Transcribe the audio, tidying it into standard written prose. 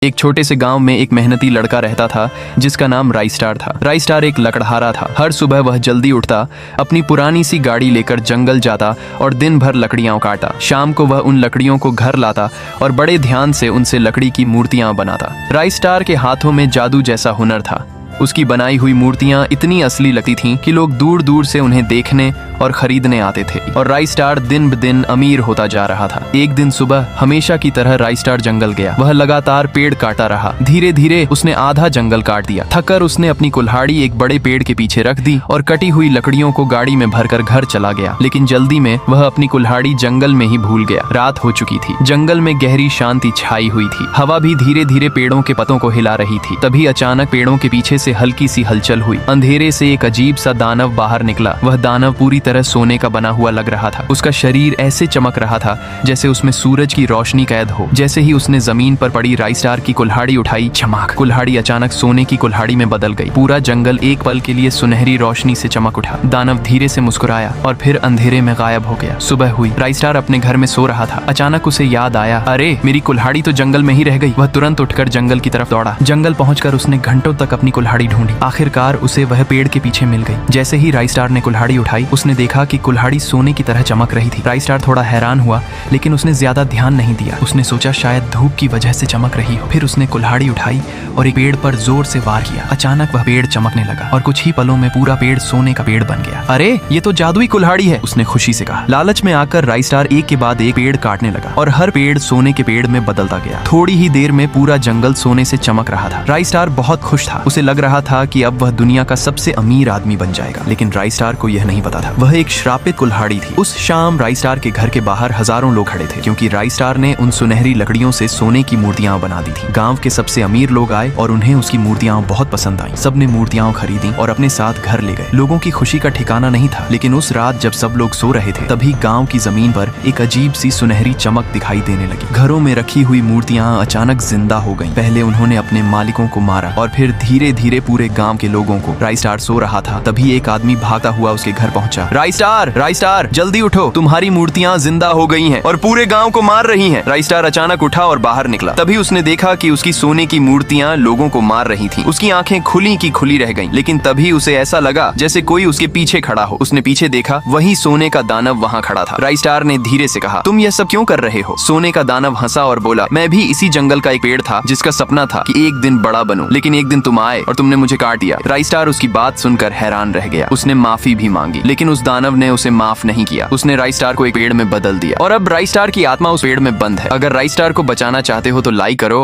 एक छोटे से गांव में एक मेहनती लड़का रहता था जिसका नाम राइस्टार था। राइस्टार एक लकड़हारा था। हर सुबह वह जल्दी उठता, अपनी पुरानी सी गाड़ी लेकर जंगल जाता और दिन भर लकड़ियां काटा। शाम को वह उन लकड़ियों को घर लाता और बड़े ध्यान से उनसे लकड़ी की मूर्तियां बनाता। राइस्टार के हाथों में जादू जैसा हुनर था। उसकी बनाई हुई मूर्तियां इतनी असली लगती थीं कि लोग दूर दूर से उन्हें देखने और खरीदने आते थे। और राइस्टार दिन ब दिन अमीर होता जा रहा था। एक दिन सुबह हमेशा की तरह राइस्टार जंगल गया। वह लगातार पेड़ काटा रहा। धीरे धीरे उसने आधा जंगल काट दिया। थककर उसने अपनी कुल्हाड़ी एक बड़े पेड़ के पीछे रख दी और कटी हुई लकड़ियों को गाड़ी में भरकर घर चला गया। लेकिन जल्दी में वह अपनी कुल्हाड़ी जंगल में ही भूल गया। रात हो चुकी थी। जंगल में गहरी शांति छाई हुई थी। हवा भी धीरे धीरे पेड़ों के पत्तों को हिला रही थी। तभी अचानक पेड़ों के पीछे से हल्की सी हलचल हुई। अंधेरे से एक अजीब सा दानव बाहर निकला। वह दानव पूरी तरह सोने का बना हुआ लग रहा था। उसका शरीर ऐसे चमक रहा था जैसे उसमें सूरज की रोशनी कैद हो। जैसे ही उसने जमीन पर पड़ी राइस्टार की कुल्हाड़ी उठाई, झमाक, कुल्हाड़ी अचानक सोने की कुल्हाड़ी में बदल गई। पूरा जंगल एक पल के लिए सुनहरी रोशनी से चमक उठा। दानव धीरे से मुस्कुराया और फिर अंधेरे में गायब हो गया। सुबह हुई। राइस्टार अपने घर में सो रहा था। अचानक उसे याद आया, अरे मेरी कुल्हाड़ी तो जंगल में ही रह गई। वह तुरंत उठकर जंगल की तरफ दौड़ा। जंगल पहुंचकर उसने घंटों तक अपनी कुल्हाड़ी ढूंढी। आखिरकार उसे वह पेड़ के पीछे मिल गई। जैसे ही राइस्टार ने कुल्हाड़ी उठाई, उसने देखा कि कुल्हाड़ी सोने की तरह चमक रही थी। राइस्टार थोड़ा हैरान हुआ, लेकिन उसने ज्यादा ध्यान नहीं दिया। उसने सोचा शायद धूप की वजह से चमक रही हो। फिर उसने कुल्हाड़ी उठाई और एक पेड़ पर जोर से वार किया। अचानक वह पेड़ चमकने लगा और कुछ ही पलों में पूरा पेड़ सोने का पेड़ बन गया। अरे ये तो जादुई कुल्हाड़ी है, उसने खुशी से कहा। लालच में आकर राइस्टार एक के बाद एक पेड़ काटने लगा और हर पेड़ सोने के पेड़ में बदलता गया। थोड़ी ही देर में पूरा जंगल सोने से चमक रहा था। राइस्टार बहुत खुश था। उसे लग रहा था कि अब वह दुनिया का सबसे अमीर आदमी बन जाएगा। लेकिन राइस्टार को यह नहीं पता था, वह एक श्रापित कुल्हाड़ी थी। उस शाम राइस्टार के घर के बाहर हजारों लोग खड़े थे, क्योंकि राइस्टार ने उन सुनहरी लकड़ियों से सोने की मूर्तियां बना दी थी। गांव के सबसे अमीर लोग आए और उन्हें उसकी मूर्तियां बहुत पसंद आई। सबने मूर्तियां खरीदी और अपने साथ घर ले गए। लोगों की खुशी का ठिकाना नहीं था। लेकिन उस रात जब सब लोग सो रहे थे, तभी गाँव की जमीन पर एक अजीब सी सुनहरी चमक दिखाई देने लगी। घरों में रखी हुई मूर्तियां अचानक जिंदा हो गईं। पहले उन्होंने अपने मालिकों को मारा और फिर धीरे धीरे पूरे गाँव के लोगों को। राइस्टार सो रहा था, तभी एक आदमी भागता हुआ उसके घर पहुंचा। राइस्टार, राइस्टार, जल्दी उठो, तुम्हारी मूर्तियां जिंदा हो गई हैं और पूरे गांव को मार रही हैं। राइस्टार अचानक उठा और बाहर निकला। तभी उसने देखा कि उसकी सोने की मूर्तियां लोगों को मार रही थीं। उसकी आंखें खुली की खुली रह गईं। लेकिन तभी उसे ऐसा लगा जैसे कोई उसके पीछे खड़ा हो। उसने पीछे देखा, वही सोने का दानव वहां खड़ा था। राइस्टार ने धीरे से कहा, तुम यह सब क्यों कर रहे हो? सोने का दानव हंसा और बोला, मैं भी इसी जंगल का एक पेड़ था जिसका सपना था कि एक दिन बड़ा बनूं। लेकिन एक दिन तुम आए और तुमने मुझे काट दिया। राइस्टार उसकी बात सुनकर हैरान रह गया। उसने माफी भी मांगी, लेकिन उस दानव ने उसे माफ नहीं किया। उसने राइस्टार को एक पेड़ में बदल दिया और अब राइस्टार की आत्मा उस पेड़ में बंद है। अगर राइस्टार को बचाना चाहते हो तो लाइक करो।